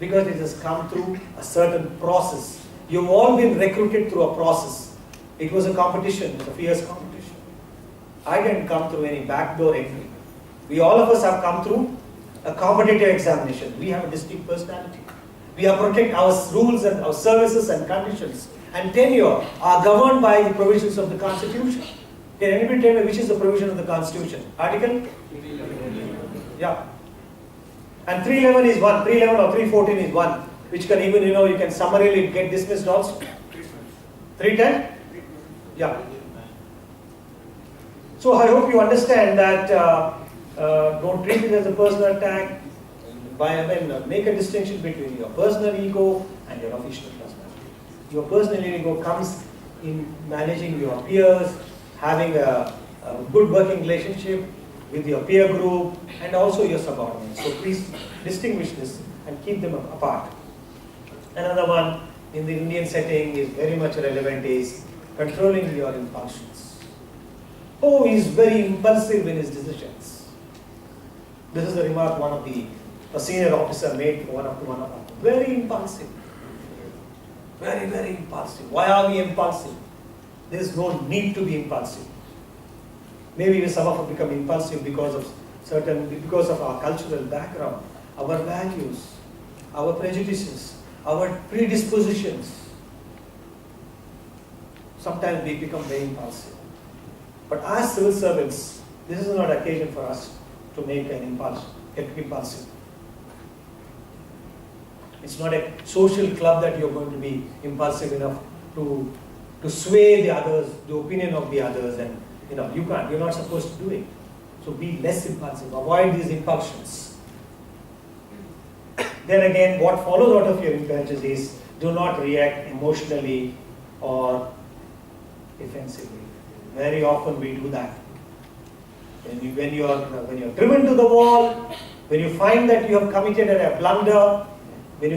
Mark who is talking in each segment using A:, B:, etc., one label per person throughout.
A: because it has come through a certain process. You've all been recruited through a process. It was a competition, it was a fierce competition. I didn't come through any backdoor entry. We all of us have come through a competitive examination. We have a distinct personality. We are protect our rules and our services and conditions and tenure are governed by the provisions of the Constitution. Can anybody tell me which is the provision of the Constitution? Article? Yeah. And 311 is one. 311 or 314 is one, which can even, you can summarily get dismissed also. 310? Yeah. So I hope you understand that don't treat it as a personal attack. Make a distinction between your personal ego and your official personality. Your personal ego comes in managing your peers, having a good working relationship with your peer group and also your subordinates. So please distinguish this and keep them apart. Another one in the Indian setting is very much relevant is controlling your impulsions. Oh, he is very impulsive in his decisions. This is the remark a senior officer made to one of them. Very impulsive. Very, very impulsive. Why are we impulsive? There is no need to be impulsive. Maybe some of us become impulsive because of our cultural background, our values, our prejudices, our predispositions. Sometimes we become very impulsive. But as civil servants, this is not occasion for us to get impulsive. It's not a social club that you're going to be impulsive enough to sway the others, the opinion of the others, and you can't. You're not supposed to do it. So be less impulsive. Avoid these impulsions. Then again, what follows out of your impulses is do not react emotionally or defensively. Very often we do that. When you're driven to the wall, when you find that you have committed a blunder, when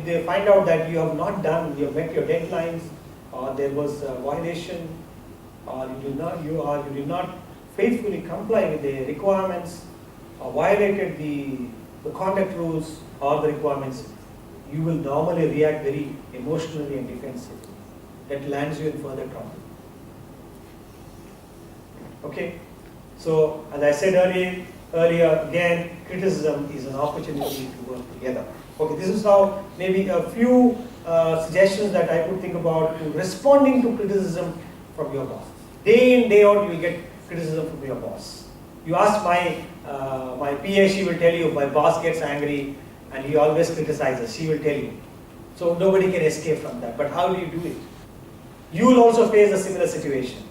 A: they find out that you have met your deadlines, or there was a violation, or you did not faithfully comply with the requirements, or violated the conduct rules or the requirements, you will normally react very emotionally and defensively. That lands you in further trouble. Okay? So, as I said earlier, again, criticism is an opportunity to work together. Okay, this is how maybe a few suggestions that I could think about to responding to criticism from your boss. Day in, day out, you will get criticism from your boss. You ask my PA, she will tell you, my boss gets angry and he always criticizes, she will tell you. So nobody can escape from that. But how do you do it? You will also face a similar situation.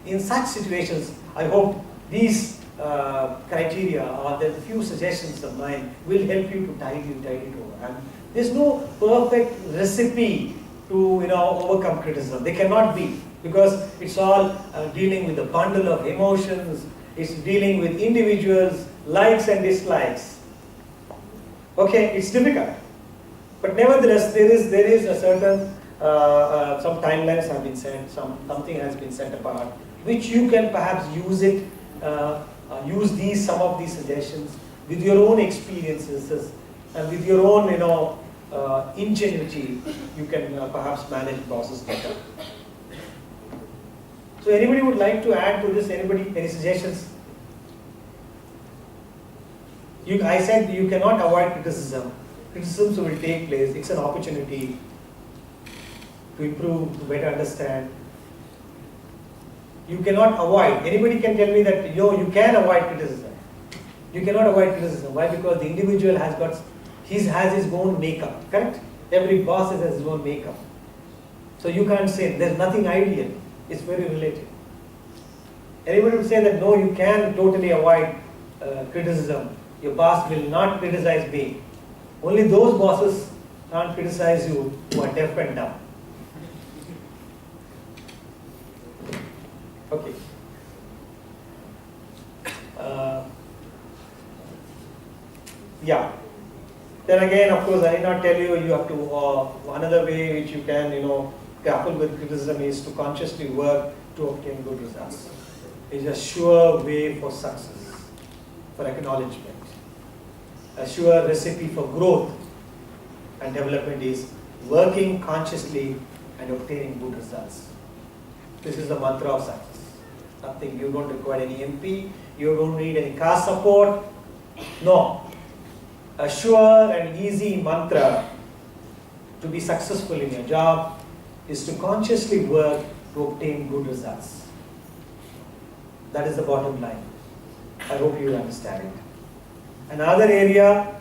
A: In such situations, I hope these criteria or the few suggestions of mine will help you to tide it over. And there's no perfect recipe to overcome criticism. They cannot be, because it's all dealing with a bundle of emotions. It's dealing with individuals' likes and dislikes. Okay, it's difficult, but nevertheless there is a certain some timelines have been set, something has been set apart, which you can perhaps use some of these suggestions with your own experiences and with your own ingenuity. You can perhaps manage the process better. So anybody would like to add to this? Any suggestions? I said you cannot avoid criticism. Criticisms will take place. It's an opportunity to improve, to better understand. You cannot avoid. Anybody can tell me that you can avoid criticism. You cannot avoid criticism. Why? Because the individual has his own makeup. Correct? Every boss has his own makeup. So you can't say there's nothing ideal. It's very relative. Anybody would say that no, you can totally avoid criticism. Your boss will not criticize me. Only those bosses can't criticize you who are deaf and dumb. Okay. Yeah. Then again, of course, I did not tell you have to, another way which you can, grapple with criticism is to consciously work to obtain good results. It's a sure way for success, for acknowledgement, a sure recipe for growth. and development is working consciously and obtaining good results. This is the mantra of success. Nothing, you don't require any MP, you don't need any caste support. No. A sure and easy mantra to be successful in your job is to consciously work to obtain good results. That is the bottom line. I hope you understand it. Another area,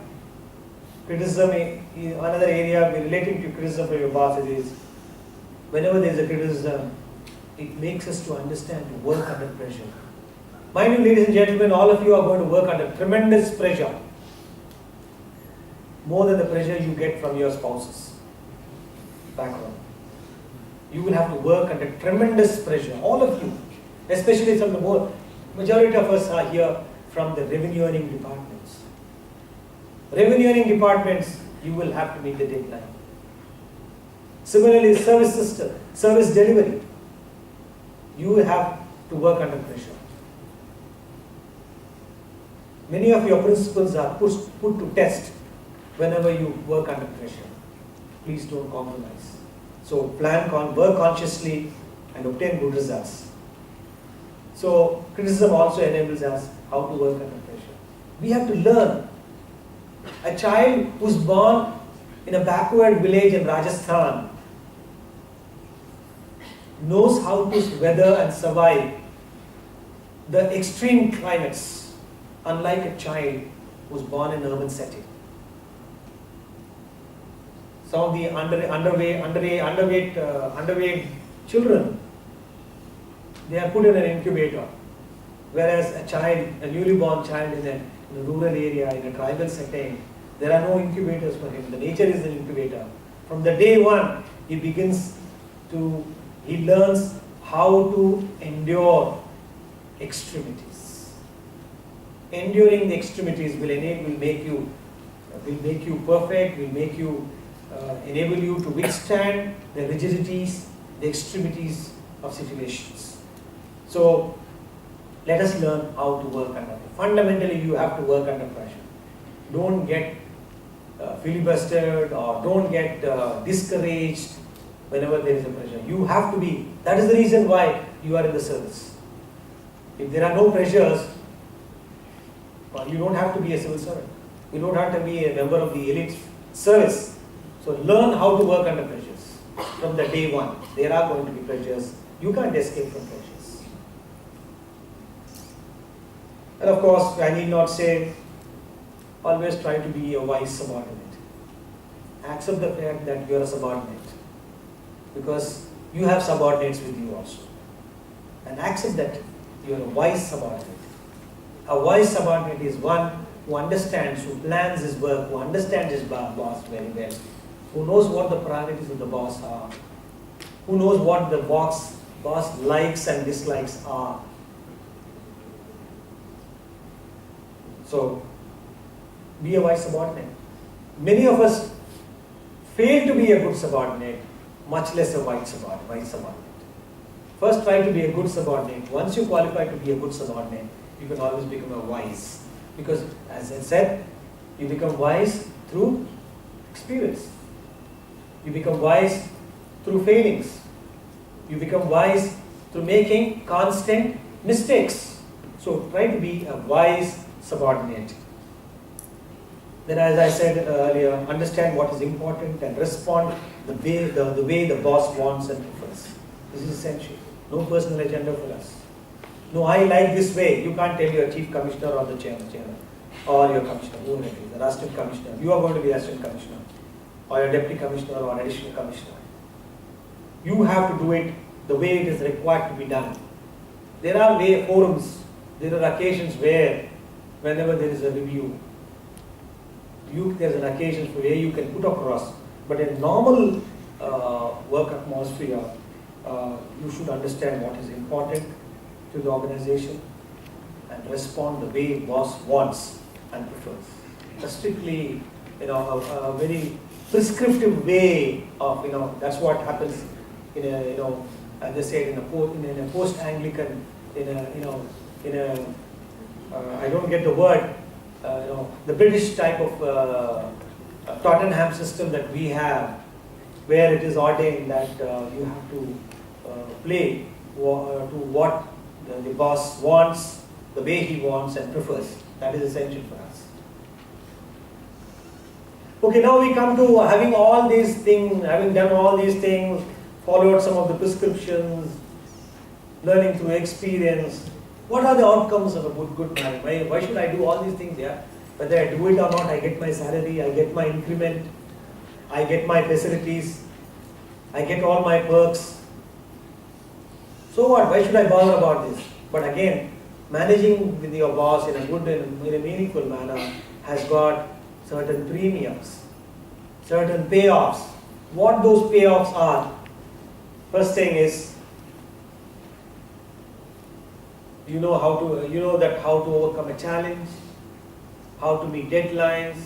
A: criticism, another area relating to criticism from your bosses is, whenever there is a criticism, it makes us to understand to work under pressure. Mind you, ladies and gentlemen, all of you are going to work under tremendous pressure. More than the pressure you get from your spouses back home. You will have to work under tremendous pressure, all of you, especially from the majority of us are here from the revenue earning departments. Revenue earning departments, you will have to meet the deadline. Similarly, service system, service delivery, you will have to work under pressure. Many of your principles are put to test whenever you work under pressure. Please don't compromise. So work consciously and obtain good results. So criticism also enables us how to work under pressure. We have to learn. A child who's born in a backward village in Rajasthan knows how to weather and survive the extreme climates, unlike a child who's born in an urban setting. Some of the underweight children, they are put in an incubator, whereas a newly born child in a rural area, in a tribal setting, there are no incubators for him. The nature is an incubator. From the day one, he learns how to endure extremities. Enduring the extremities will make you perfect, enable you to withstand the rigidities, the extremities of situations. So let us learn how to work under pressure. Fundamentally, you have to work under pressure. Don't get filibustered or don't get discouraged whenever there is a pressure. You have to be. That is the reason why you are in the service. If there are no pressures, well, you don't have to be a civil servant. You don't have to be a member of the elite service. So learn how to work under pressures from the day one. There are going to be pressures. You can't escape from pressures. And of course, I need not say, always try to be a wise subordinate. Accept the fact that you are a subordinate, because you have subordinates with you also. And accept that you are a wise subordinate. A wise subordinate is one who understands, who plans his work, who understands his boss very well, who knows what the priorities of the boss are, who knows what the boss likes and dislikes are. So, be a wise subordinate. Many of us fail to be a good subordinate, much less a wise subordinate. First, try to be a good subordinate. Once you qualify to be a good subordinate, you can always become a wise. Because, as I said, you become wise through experience. You become wise through failings. You become wise through making constant mistakes. So, try to be a wise subordinate. Then, as I said earlier, understand what is important and respond the way the boss wants and prefers. This is essential. No personal agenda for us. No, I like this way. You can't tell your chief commissioner or the chairman or your commissioner, whoever it is, the assistant commissioner. You are going to be assistant commissioner or your deputy commissioner or additional commissioner. You have to do it the way it is required to be done. There are forums, there are occasions where, whenever there is a review, there's an occasion where you can put across. But in normal work atmosphere, you should understand what is important to the organization and respond the way boss wants and prefers. A strictly, a very prescriptive way of, that's what happens in a, as I said, in a post-Anglican, I don't get the word, the British type of Tottenham system that we have, where it is ordained that you have to play to what the boss wants, the way he wants and prefers. That is essential for us. Okay, now we come to having all these things, having done all these things, followed some of the prescriptions, learning through experience. What are the outcomes of a good marriage? Why should I do all these things here? Whether I do it or not, I get my salary, I get my increment, I get my facilities, I get all my perks. So what? Why should I bother about this? But again, managing with your boss in a good and in a meaningful manner has got certain premiums, certain payoffs. What those payoffs are? First thing is, you know how to overcome a challenge, how to meet deadlines,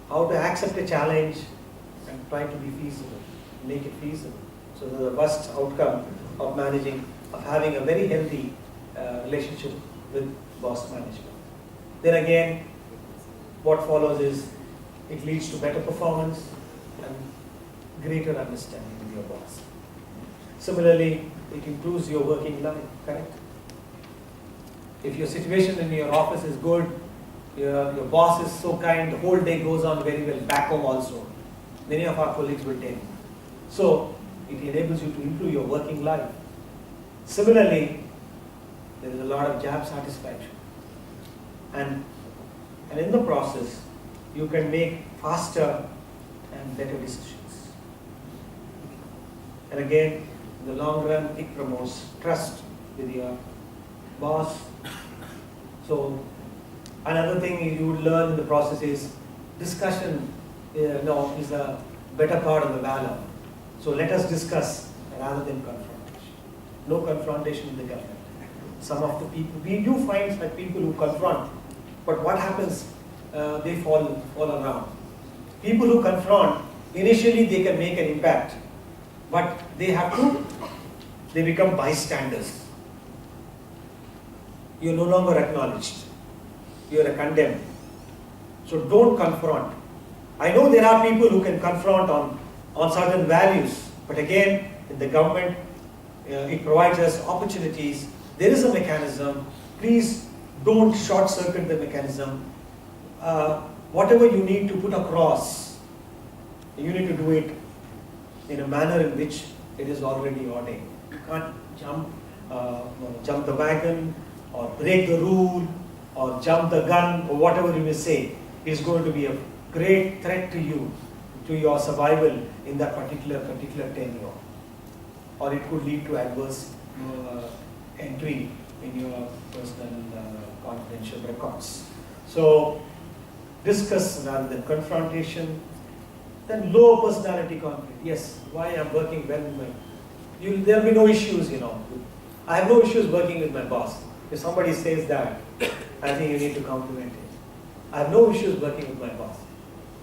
A: how to accept a challenge and try to be feasible, make it feasible. So the first outcome of managing, of having a very healthy relationship with boss management. Then again, what follows is, it leads to better performance and greater understanding with your boss. Similarly, it improves your working life, correct? If your situation in your office is good, your boss is so kind, the whole day goes on very well, back home also. Many of our colleagues will tell you. So, it enables you to improve your working life. Similarly, there is a lot of job satisfaction. And in the process, you can make faster and better decisions. And again, in the long run, it promotes trust with your boss. So, another thing you would learn in the process is discussion is a better part of the valor. So let us discuss rather than confrontation. No confrontation in the government. Some of the people, we do find like people who confront, but what happens? They fall around. People who confront, initially they can make an impact, but they become bystanders. You are no longer acknowledged. You are condemned. So don't confront. I know there are people who can confront on certain values, but again, in the government, it provides us opportunities. There is a mechanism. Please don't short circuit the mechanism. Whatever you need to put across, you need to do it in a manner in which it is already ordained. You can't jump the wagon or break the rule or jump the gun or whatever you may say. Is going to be a great threat to you, to your survival in that particular tenure, or it could lead to adverse entry in your personal confidential records. So discuss rather than confrontation. Then low personality conflict. Yes, why I'm working well with there will be no issues, I have no issues working with my boss. If somebody says that, I think you need to compliment it. I have no issues working with my boss.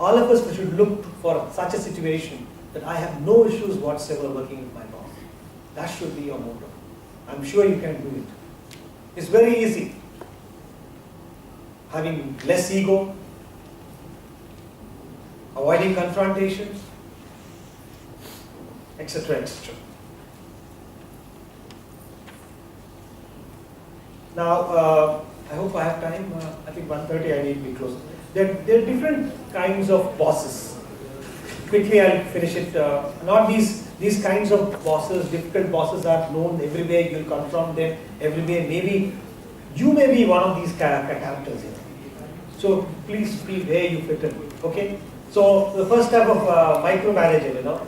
A: All of us should look for such a situation that I have no issues whatsoever working with my boss. That should be your motto. I'm sure you can do it. It's very easy. Having less ego, avoiding confrontation, etc., etc. Now, I hope I have time. I think 1:30 I need to be close. There are different kinds of bosses. Quickly I'll finish it. Not these kinds of bosses, difficult bosses are known everywhere. You'll confront them everywhere. Maybe you may be one of these characters here. So please be where you fit in. Okay? So the first type of micromanager,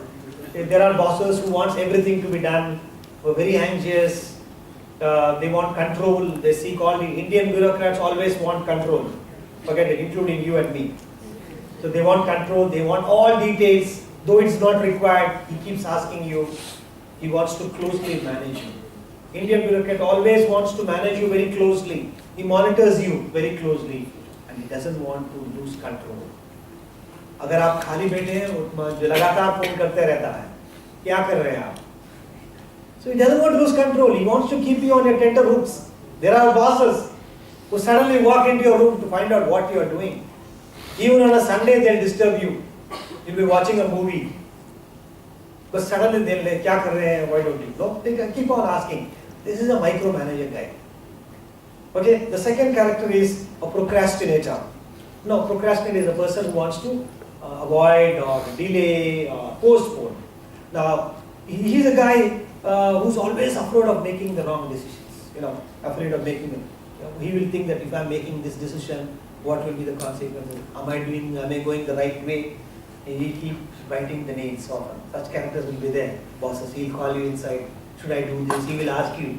A: there are bosses who want everything to be done, who are very anxious. They want control. They seek all the Indian bureaucrats always want control. Forget it, including you and me. So they want control. They want all details, though it's not required. He keeps asking you. He wants to closely manage you. Indian bureaucrat always wants to manage you very closely. He monitors you very closely, and he doesn't want to lose control. अगर आप खाली बैठे हैं, जो लगातार phone करते रहता है, क्या कर रहे हैं आप? So he doesn't want to lose control. He wants to keep you on your tenter hooks. There are bosses who suddenly walk into your room to find out what you are doing. Even on a Sunday, they'll disturb you. You'll be watching a movie. But suddenly they'll like, kya kar rahe hain? Why don't you? No, they can keep on asking. This is a micromanager guy. Okay, the second character is a procrastinator. No, procrastinator is a person who wants to avoid or delay or postpone. Now, he's a guy who's always afraid of making the wrong decisions. Afraid of making them. He will think that if I'm making this decision, what will be the consequences? Am I going the right way? And he keeps biting the nails often. Such characters will be there. Bosses, he'll call you inside. Should I do this? He will ask you.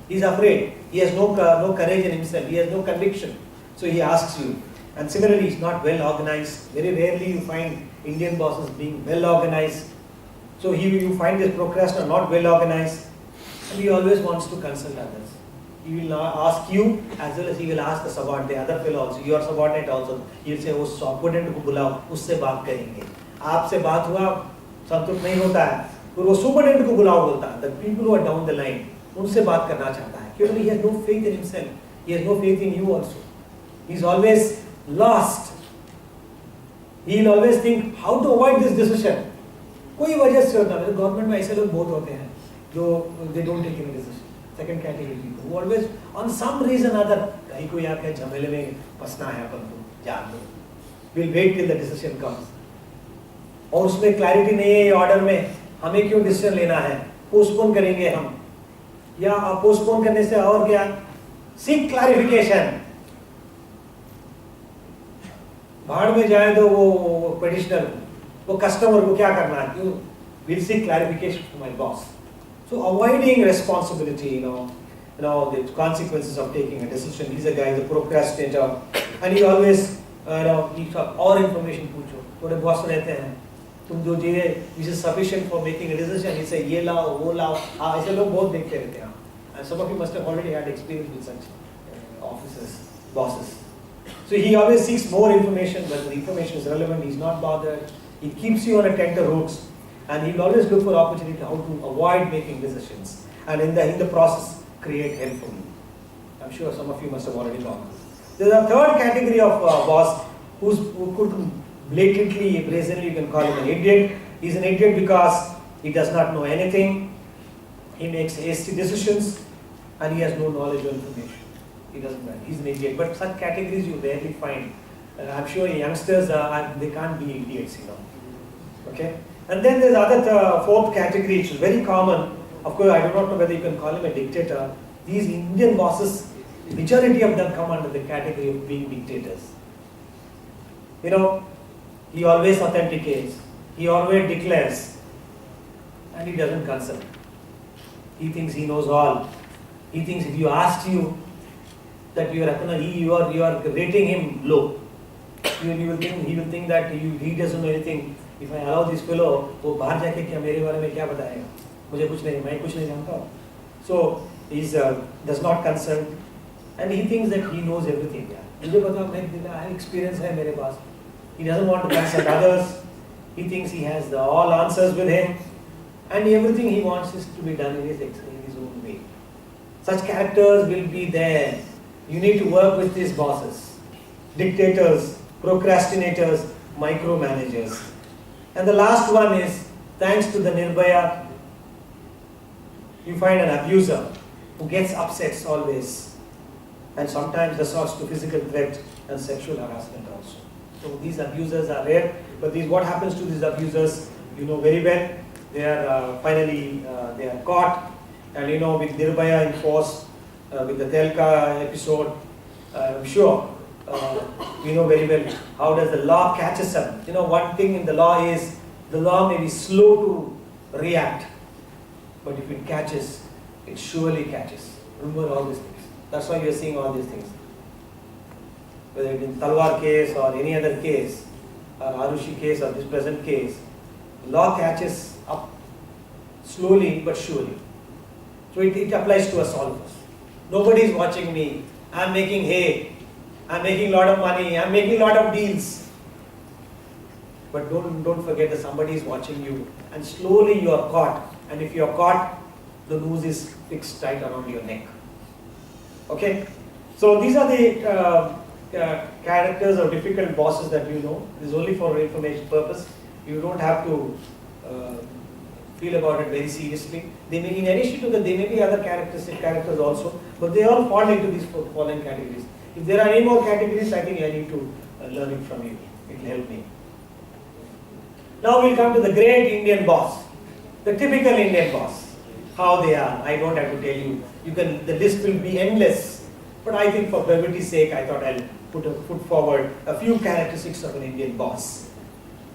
A: He's afraid. He has no courage in himself. He has no conviction. So he asks you. And similarly, he's not well organized. Very rarely you find Indian bosses being well organized. So you find this procrastinator not well organized. And he always wants to consult others. He will ask you as well as he will ask the subordinate, the other fellow also, your subordinate also. He will say, उस subordinate को बुलाओ, उससे बात करेंगे. आपसे बात हुआ, संतुष्ट नहीं होता है, तो वो subordinate को बुलाओ बोलता है. The people who are down the line, उनसे बात करना चाहता है. क्योंकि he has no faith in himself. He has no faith in you also. He is always lost. He will always think how to avoid this decision. कोई वजह से होता है. गवर्नमेंट में ऐसे लोग बहुत होते हैं जो they don't take any decision. Second category people who always on some reason or other कहीं कोई आके झमेले में फंसना है अपन को जान दो. We'll wait till the decision comes. और उसमें क्लैरिटी नहीं है ये ऑर्डर में हमें क्यों डिसीजन लेना है, पोस्टपोन करेंगे हम, या पोस्टपोन करने से और क्या, सीक क्लैरिफिकेशन. भाड़ में जाए तो वो पेटिशनर वो कस्टमर को क्या करना है, क्यों will seek clarification from my boss. So avoiding responsibility, the consequences of taking a decision. He's a guy, he's a procrastinator, and he always, keeps up और information पूछो. थोड़े बॉस रहते हैं, तुम जो चीजें which is sufficient for making a decision, he say ये लाओ, वो लाओ. ऐसे लोग बहुत देखते रहते हैं. And some of you must have already had experience with such officers, bosses. So he always seeks more information, but the information is relevant. He's not bothered. He keeps you on a tender hooks. And he will always look for opportunity how to avoid making decisions, and in the process create help for you. I'm sure some of you must have already gone. There's a third category of boss who could blatantly, brazenly, you can call him an idiot. He's an idiot because he does not know anything. He makes hasty decisions, and he has no knowledge or information. He doesn't know. He's an idiot. But such categories you rarely find. I'm sure youngsters they can't be idiots, Okay. And then there's other fourth category, which is very common. Of course, I do not know whether you can call him a dictator. These Indian bosses, majority of them come under the category of being dictators. He always authenticates, he always declares, and he doesn't consult. He thinks he knows all. He thinks if you asked you that you are rating him low, he will think that he doesn't know anything. If I allow this fellow, वो बाहर जाके क्या मेरे बारे में क्या बताएगा, मुझे कुछ नहीं, मैं कुछ नहीं जानता. So he does not consult, and he thinks that he knows everything. मुझे पता, मैं experience है मेरे पास. He doesn't want to consult others. He thinks he has all answers with him, and everything he wants is to be done in his own way. Such characters will be there. You need to work with these bosses, dictators, procrastinators, micromanagers. And the last one is, thanks to the Nirbhaya, you find an abuser who gets upset always, and sometimes resorts to physical threat and sexual harassment also. So these abusers are rare, but what happens to these abusers, you know very well. They are finally they are caught, and with Nirbhaya in force, with the Telka episode, I'm sure. We know very well how does the law catches them. One thing in the law is the law may be slow to react, but if it catches, it surely catches. Remember all these things. That's why we are seeing all these things. Whether it is Talwar case or any other case, or Arushi case or this present case, law catches up slowly but surely. So it applies to us, all of us. Nobody is watching me. I'm making hay. I'm making a lot of money, I'm making a lot of deals. But don't forget that somebody is watching you, and slowly you are caught. And if you are caught, the noose is fixed tight around your neck. Okay? So these are the characters or difficult bosses that you know. This is only for information purpose. You don't have to feel about it very seriously. They may, in addition to that, there may be other characters also, but they all fall into these following categories. If there are any more categories, I think I need to learn it from you. It will help me. Now we'll come to the great Indian boss, the typical Indian boss. How they are, I don't have to tell you. The list will be endless. But I think for brevity's sake, I thought I'll put forward a few characteristics of an Indian boss.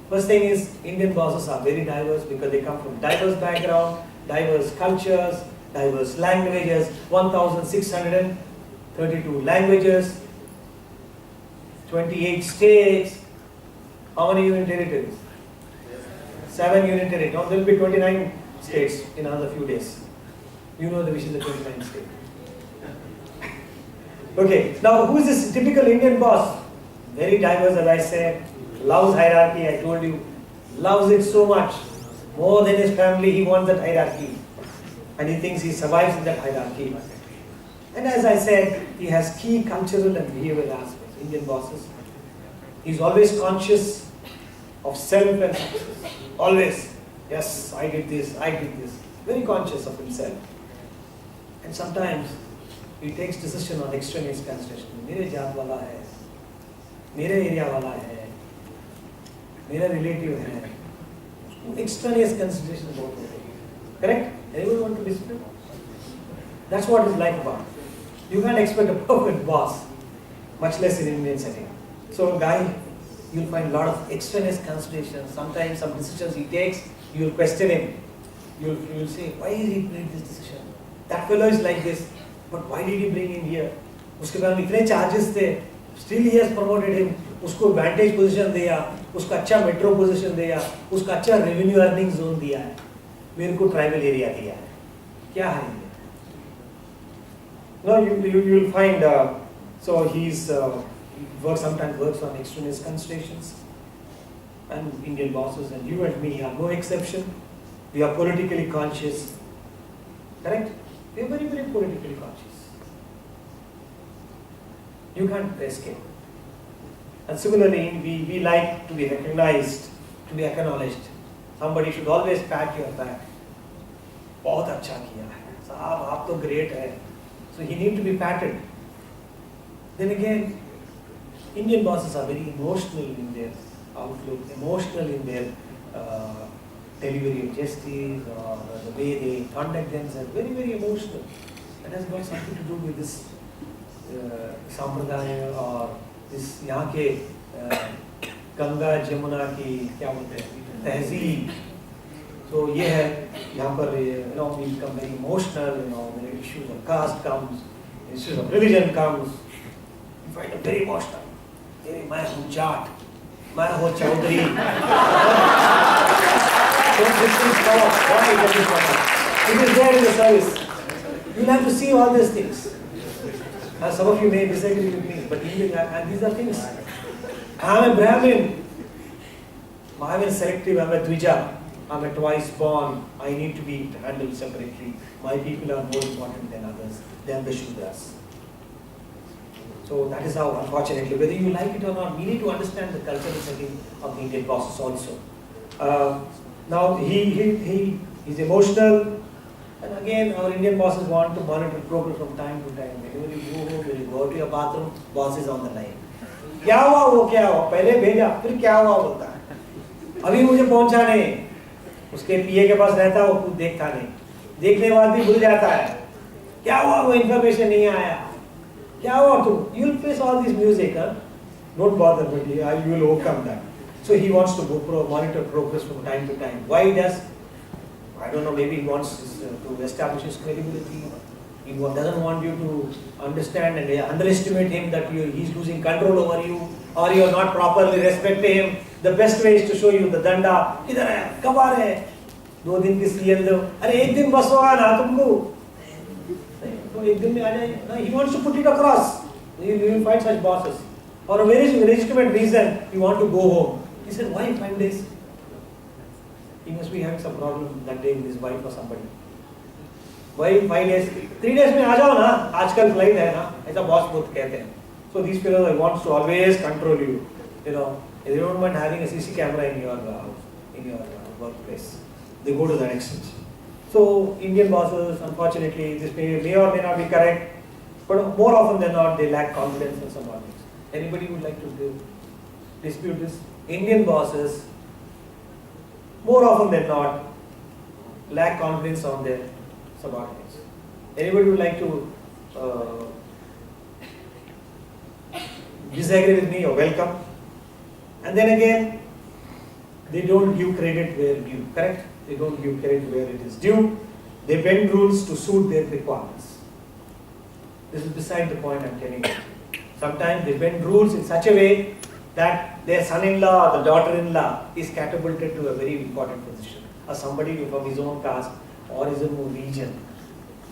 A: First thing is, Indian bosses are very diverse because they come from diverse background, diverse cultures, diverse languages, 1,632 languages, 28 states. How many union territories? 7 union territories. Now there will be 29 states in another few days. You know which is the 29th state. Okay, now who is this typical Indian boss? Very diverse, as I said. Loves hierarchy, I told you. Loves it so much. More than his family, he wants that hierarchy. And he thinks he survives in that hierarchy. And as I said, he has key cultural and behavioral aspects. Indian bosses. He's always conscious of self and success. Always. Yes, I did this, I did this. Very conscious of himself. And sometimes he takes decision on extraneous consideration. मेरे जात वाला है, मेरे area वाला है, मेरा relative है. Extraneous consideration about it. Correct? Anyone want to dispute? That's what it's like about. You can't expect a perfect boss, much less in Indian setting. So, guy, you'll find a lot of extraneous considerations. Sometimes some decisions he takes, you'll question him. You'll say, why did he make this decision? That fellow is like this, but why did he bring him here? उसके पास इतने charges थे, still he has promoted him. उसको advantage position दिया, उसका अच्छा metro position दिया, उसका अच्छा revenue earning zone दिया है, मेरे को tribal area दिया है. क्या है ये? No, you'll find. So sometimes works on extraneous considerations, and Indian bosses and you and me are no exception. We are politically conscious. Correct? We are very, very politically conscious. You can't escape. And similarly, we like to be recognized, to be acknowledged. Somebody should always pat your back. बहुत अच्छा किया है, साहब आप तो great है. So he needs to be patted. Then again, Indian bosses are very emotional in their outlook, emotional in their delivery of justice or the way they conduct themselves. Very, very emotional. That has got something to do with this sampradaya or this यहाँ के गंगा जमुना की क्या बोलते हैं तहजीब. So ये है यहाँ पर we become very emotional. When issues of caste comes, issues of religion comes, you find them very emotional. मैं हूँ जाट, मैं हूँ Chaudhary. It is there in the service. You'll have to see all these things. Some of you may disagree with me, but these are things. I'm a Brahmin. I'm a selective, I'm a Dvija. I'm a twice born. I need to be handled separately. My people are more important than others, than the Shudras. So that is how, unfortunately, whether you like it or not, we need to understand the cultural setting of the Indian bosses also. Now he is emotional, and again our Indian bosses want to monitor progress from time to time. Whenever you go home, when you go to your bathroom, boss is on the line. क्या हुआ वो क्या हुआ पहले भेजा फिर क्या हुआ बोलता है अभी मुझे पहुंचा नहीं उसके पीए के पास रहता है वो खुद देखता नहीं देखने के बाद भी भूल जाता है क्या हुआ वो इन्फॉर्मेशन नहीं आया क्या हुआ तुम you will face all this music don't bother but you will overcome that. So he wants to monitor progress from time to time. Why he does? I don't know, maybe he wants to establish his credibility. He doesn't want you to understand and underestimate him that he's losing control over you or you are not properly respecting him. The best way is to show you the danda. इधर है, कब आ रहे हैं? 2 दिन की CL दो. अरे एक दिन बस होगा ना तुमको. तो एक दिन में आ जाए. He wants to put it across. You will find such bosses. For a very legitimate reason, you want to go home. He said, why 5 days? He must be having some problem that day with his wife or somebody. Why 5 days? 3 days में आ जाओ ना. आजकल flight है ना. ऐसा boss बहुत कहते हैं. So these fellows want to always control you. You know, they don't mind having a CC camera in your workplace. They go to that extent. So Indian bosses, unfortunately, this may or may not be correct, but more often than not, they lack confidence in subordinates. Anybody would like to dispute this? Indian bosses, more often than not, lack confidence on their subordinates. Anybody would like to disagree with me? You're welcome. And then again, they don't give credit where due, correct? They don't give credit where it is due. They bend rules to suit their requirements. This is beside the point I'm telling you. Sometimes they bend rules in such a way that their son-in-law or the daughter-in-law is catapulted to a very important position, or somebody from his own caste or his own region,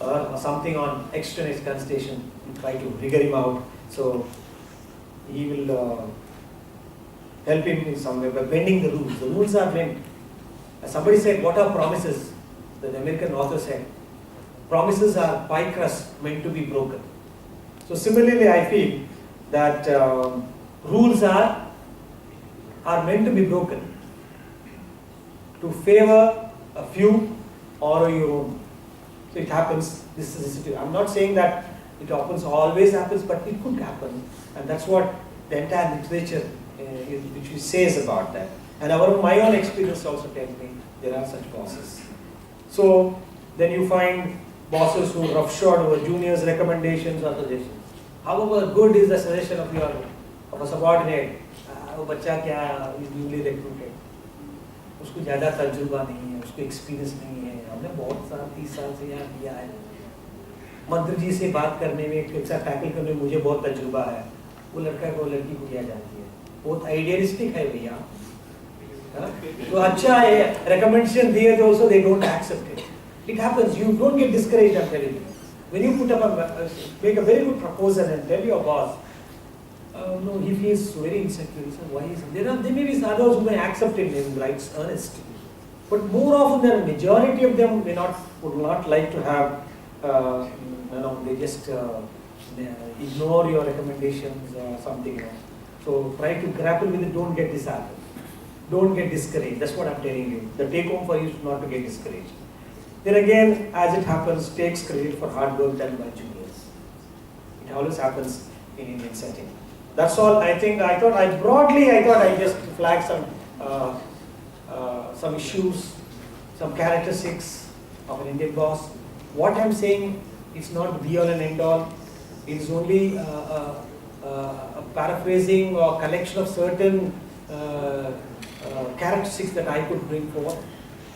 A: or something on extra gun station. You try to figure him out, so he will help him in some way by bending the rules. The rules are bent. As somebody said, what are promises? The American author said, promises are pie crust meant to be broken. So similarly, I feel that rules are meant to be broken to favor a few or your own. So it happens. This is the situation. I'm not saying that it happens, always happens, but it could happen, and that's what the entire literature which says about that. And my own experience also tells me there are such bosses. So then you find bosses who roughshod over juniors' recommendations or suggestions. However good is the suggestion of a subordinate, वो बच्चा क्या is newly recruited, उसको ज़्यादा तजुर्बा नहीं है, उसको experience नहीं है, हमने बहुत साल 30 साल से यहाँ किया है, मंत्री जी से बात करने में एक साथ टैकल करने में मुझे बहुत तजुर्बा है, वो लड़का को लड़की को क्या जानती है, बहुत आइडियलिस्टिक है भैया, तो अच्छा है recommendation दिए तो also they don't accept it. It happens. You don't get discouraged. I'm telling you. When you put up make a very good proposal and tell your boss, no, he feels very insecure. He says, why is it? There may be others who may accept it in rights earnest, but more often than majority of them would not like to have. They just ignore your recommendations or something. So try to grapple with it. Don't get disheartened. Don't get discouraged. That's what I'm telling you. The take home for you is not to get discouraged. Then again, as it happens, takes credit for hard work done by juniors. It always happens in Indian setting. That's all. I thought I just flagged some issues, some characteristics of an Indian boss. What I'm saying is not be all and end all. It is only a paraphrasing or collection of certain characteristics that I could bring forth.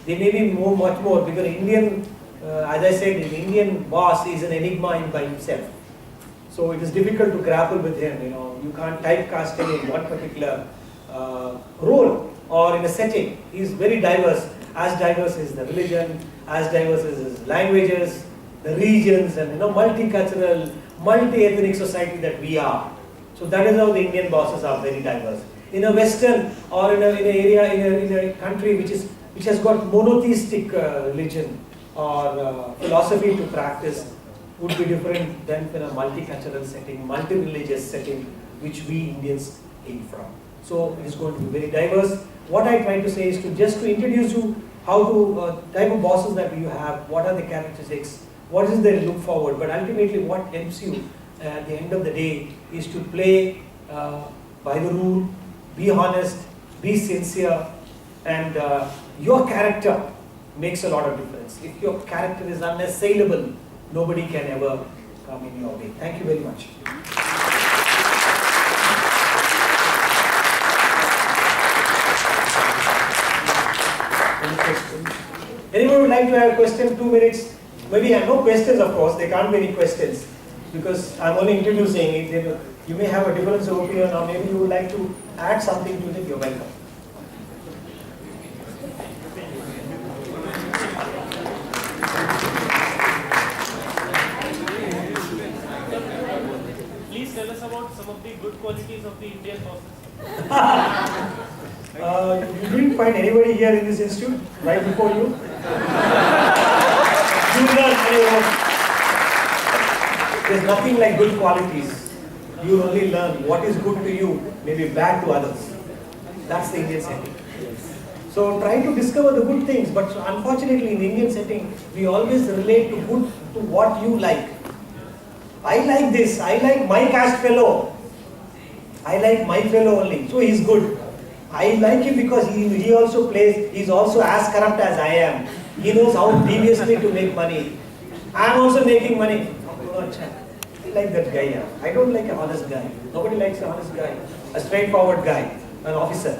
A: They may be much more, because as I said, an Indian boss is an enigma by himself. So it is difficult to grapple with him. You can't typecast him in one particular role or in a setting. He is very diverse. As diverse as the religion, as diverse as his languages, the regions, and multicultural, multi-ethnic society that we are. So that is how the Indian bosses are very diverse. In a Western or in a country which has got monotheistic religion or philosophy to practice, would be different than in a multicultural setting, multi-religious setting, which we Indians came from. So it is going to be very diverse. What I try to say is just to introduce you how to type of bosses that you have, what are the characteristics, what is the look forward, but ultimately what helps you at the end of the day is to play by the rule, be honest, be sincere, and your character makes a lot of difference. If your character is unassailable, nobody can ever come in your way. Thank you very much. Any questions? Anyone would like to have a question? 2 minutes. Maybe no questions, of course. There can't be any questions because I'm only introducing it. You may have a difference of opinion, or maybe you would like to add something to it. You're welcome.
B: Please tell us about some of the good qualities of the Indian bosses.
A: You didn't find anybody here in this institute right before you? There's nothing like good qualities. You only learn what is good to you may be bad to others. That's the Indian setting. So try to discover the good things, but unfortunately in Indian setting, we always relate to good to what you like. I like this, I like my caste fellow. I like my fellow only, so he's good. I like him because he also plays, he's also as corrupt as I am. He knows how deviously to make money. I am also making money. I like that guy. I don't like an honest guy. Nobody likes an honest guy. A straightforward guy, an officer.